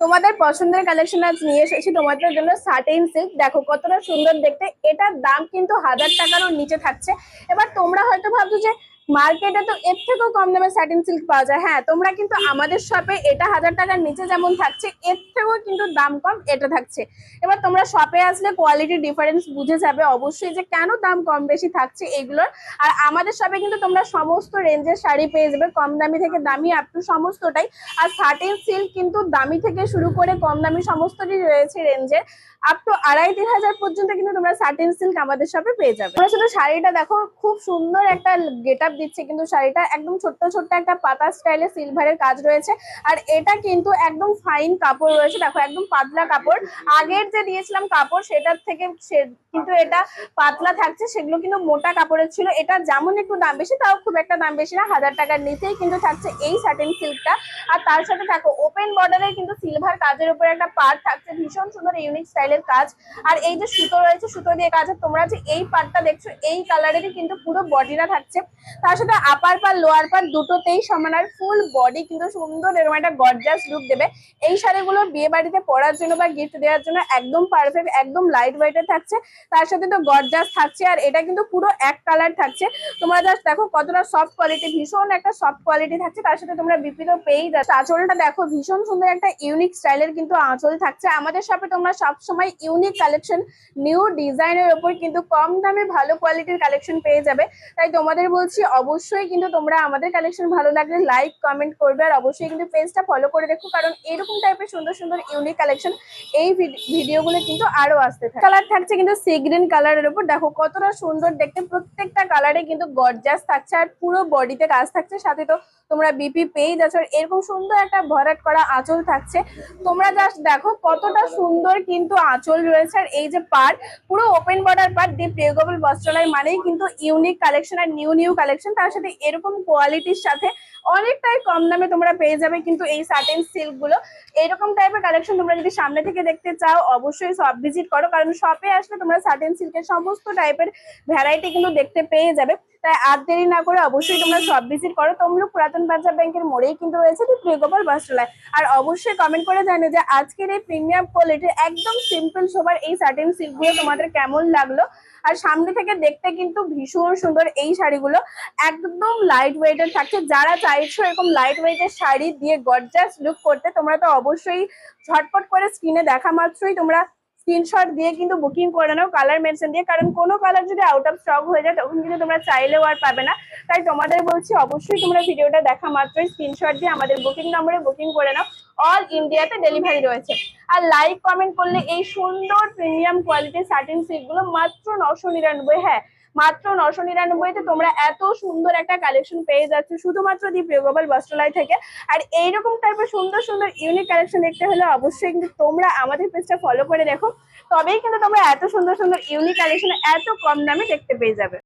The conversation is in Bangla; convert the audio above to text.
তোমাদের পছন্দের কালেকশন আজ নিয়ে এসেছি তোমাদের জন্য সাটিন সিল্ক। দেখো কতটা সুন্দর দেখতে, এটার দাম কিন্তু 1000 টাকারও নিচে থাকছে। এবার তোমরা হয়তো ভাবছো যে মার্কেটে তো এর থেকেও কম দামে স্যাটিন সিল্ক পাওয়া যায়। হ্যাঁ, তোমরা কিন্তু আমাদের শপে এটা 1000 টাকার নিচে যেমন থাকছে, এর থেকেও কিন্তু দাম কম এটা থাকছে। এবার তোমরা শপে আসলে কোয়ালিটি ডিফারেন্স বুঝে যাবে অবশ্যই যে কেন দাম কম বেশি থাকছে এগুলোর। আর আমাদের শপে কিন্তু তোমরা সমস্ত রেঞ্জের শাড়ি পেয়ে যাবে, কম দামি থেকে দামি আপ টু সমস্তটাই। আর সাটিন সিল্ক কিন্তু দামি থেকে শুরু করে কম দামি সমস্তই রয়েছে রেঞ্জের, আপ টু 2500-3000 পর্যন্ত কিন্তু তোমরা সাটিন সিল্ক আমাদের শপে পেয়ে যাবে। তোমরা শুধু শাড়িটা দেখো, খুব সুন্দর একটা গেট আপ দিচ্ছে কিন্তু শাড়িটা, একদম ছোট্ট ছোট্ট একটা পাতা স্টাইলে সিলভারের কাজ রয়েছে। আর এটা কিন্তু একদম ফাইন কাপড় রয়েছে, দেখো একদম পাতলা কাপড়। আগের যে দিয়েছিলাম কাপড় সেটার থেকে কিন্তু এটা পাতলা থাকছে, সেগুলো কিন্তু মোটা কাপড়ের ছিল। এটা যেমন একটু দাম বেশি, তাও খুব একটা দাম বেশি না, 1000 টাকার নিচেই কিন্তু থাকছে এই সাটিন সিল্কটা। আর তার সাথে দেখো ওপেন বর্ডারে কিন্তু সিলভার কাজের উপরে একটা পার্ট থাকছে, ভীষণ সুন্দর ইউনিক স্টাইলের কাজ। আর এই যে সুতো রয়েছে, সুতো দিয়ে কাজ। তোমরা যে এই পার্টটা দেখছো এই কালারেরই কিন্তু পুরো বডিটা থাকছে। তার সাথে আপার পার লোয়ার পার দুটোতেই সমান, আর ফুল বডি কিন্তু সুন্দর এরকম একটা গর্জিয়াস লুক দেবে। এই শাড়িগুলো বিয়ে বাড়িতে পরার জন্য বা গিফট দেওয়ার জন্য একদম পারফেক্ট, একদম লাইট ওয়েটের থাকছে। তার সাথে তো গর্জিয়াস থাকছে, আর এটা কিন্তু পুরো এক কালার থাকছে। তোমরা জাস্ট দেখো কতটা সফট কোয়ালিটি, ভীষণ একটা সফট কোয়ালিটি থাকছে। তার সাথে তোমরা বিপি তো পেয়েই যাচ্ছ। আঁচলটা দেখো ভীষণ সুন্দর একটা ইউনিক স্টাইলের কিন্তু আঁচল থাকছে। আমাদের শপে তোমরা সবসময় ইউনিক কালেকশন, নিউ ডিজাইনের ওপর কিন্তু কম দামে ভালো কোয়ালিটির কালেকশন পেয়ে যাবে। তাই তোমাদের বলছি অবশ্যই কিন্তু তোমরা আমাদের কালেকশন ভালো লাগলে লাইক কমেন্ট করবে, আর অবশ্যই কিন্তু পেজটা ফলো করে দেখো, কারণ এরকম টাইপের সুন্দর সুন্দর ইউনিক কালেকশন এই ভিডিওগুলো কিন্তু আরো আসতে থাকে। কালার থাকছে কিন্তু সি গ্রিন কালারের উপর, দেখো কতটা সুন্দর দেখতে, প্রত্যেকটা কালারে কিন্তু গর্জিয়াস থাকছে। আর পুরো বডিতে কাজ থাকছে, সাথে তো তোমরা বিপি পেয়ে যাচ্ছ। এরকম সুন্দর একটা ভরাট করা আঁচল থাকছে। তোমরা জাস্ট দেখো কতটা সুন্দর কিন্তু আঁচল রয়েছে। আর এই যে পার, পুরো ওপেন বর্ডার পার দিয়ে প্রিয়গোপাল বস্ত্রালয় মানেই কিন্তু ইউনিক কালেকশন আর নিউ নিউ কালেকশন। তার সাথে এরকম কোয়ালিটির সাথে অনেকটাই কম দামে তোমরা পেয়ে যাবে কিন্তু এই সাটিন সিল্ক গুলো। এরকম টাইপের কালেকশন তোমরা যদি সামনে থেকে দেখতে চাও অবশ্যই শপ ভিজিট করো, কারণ শপে আসলে তোমরা সাটিন সিল্কের সমস্ত টাইপের ভ্যারাইটি কিন্তু দেখতে পেয়ে যাবে। তাই আর দেরি না করে অবশ্যই তোমরা শপ ভিজিট করো। তমলুক পুরাতন পাঞ্জাব ব্যাংকের মোড়েই কিন্তু রয়েছে প্রিয়গোপাল বস্ত্রালয়। আর অবশ্যই কমেন্ট করে জানিও যে আজকের এই প্রিমিয়াম কোয়ালিটির একদম সিম্পল সোবার এই সাটিন সিল্ক গুলো তোমাদের কেমন লাগলো। আর সামনে থেকে দেখতে কিন্তু ভীষণ সুন্দর এই শাড়িগুলো, একদম লাইট ওয়েটের থাকছে। যারা চাইছো এরকম লাইট ওয়েটের শাড়ি দিয়ে গর্জিয়াস লুক করতে, তোমরা তো অবশ্যই ঝটপট করে স্ক্রিনে দেখা মাত্রই তোমরা স্ক্রিনশট দিয়ে কিন্তু বুকিং করে নাও কালার মেনশন দিয়ে, কারণ কোনো কালার যদি আউট অফ স্টক হয়ে যায় তখন কিন্তু তোমরা চাইলেও আর পাবে না। তাই তোমাদের বলছি অবশ্যই তোমরা ভিডিওটা দেখা মাত্রই স্ক্রিনশট দিয়ে আমাদের বুকিং নম্বরে বুকিং করে নাও। অল ইন্ডিয়াতে ডেলিভারি রয়েছে। আর লাইক কমেন্ট করলে এই সুন্দর প্রিমিয়াম কোয়ালিটির সাটিন সিল্ক গুলো মাত্র 999। হ্যাঁ, মাত্র 999-তে তোমরা এত সুন্দর একটা কালেকশন পেয়ে যাচ্ছে শুধুমাত্র দি প্রিয়গোপাল বস্ত্রালয় থেকে। আর এইরকম টাইপের সুন্দর সুন্দর ইউনিক কালেকশন দেখতে হলে অবশ্যই কিন্তু তোমরা আমাদের পেজটা ফলো করে দেখো, তবেই কিন্তু তোমরা এত সুন্দর সুন্দর ইউনিক কালেকশন এত কম দামে দেখতে পেয়ে যাবে।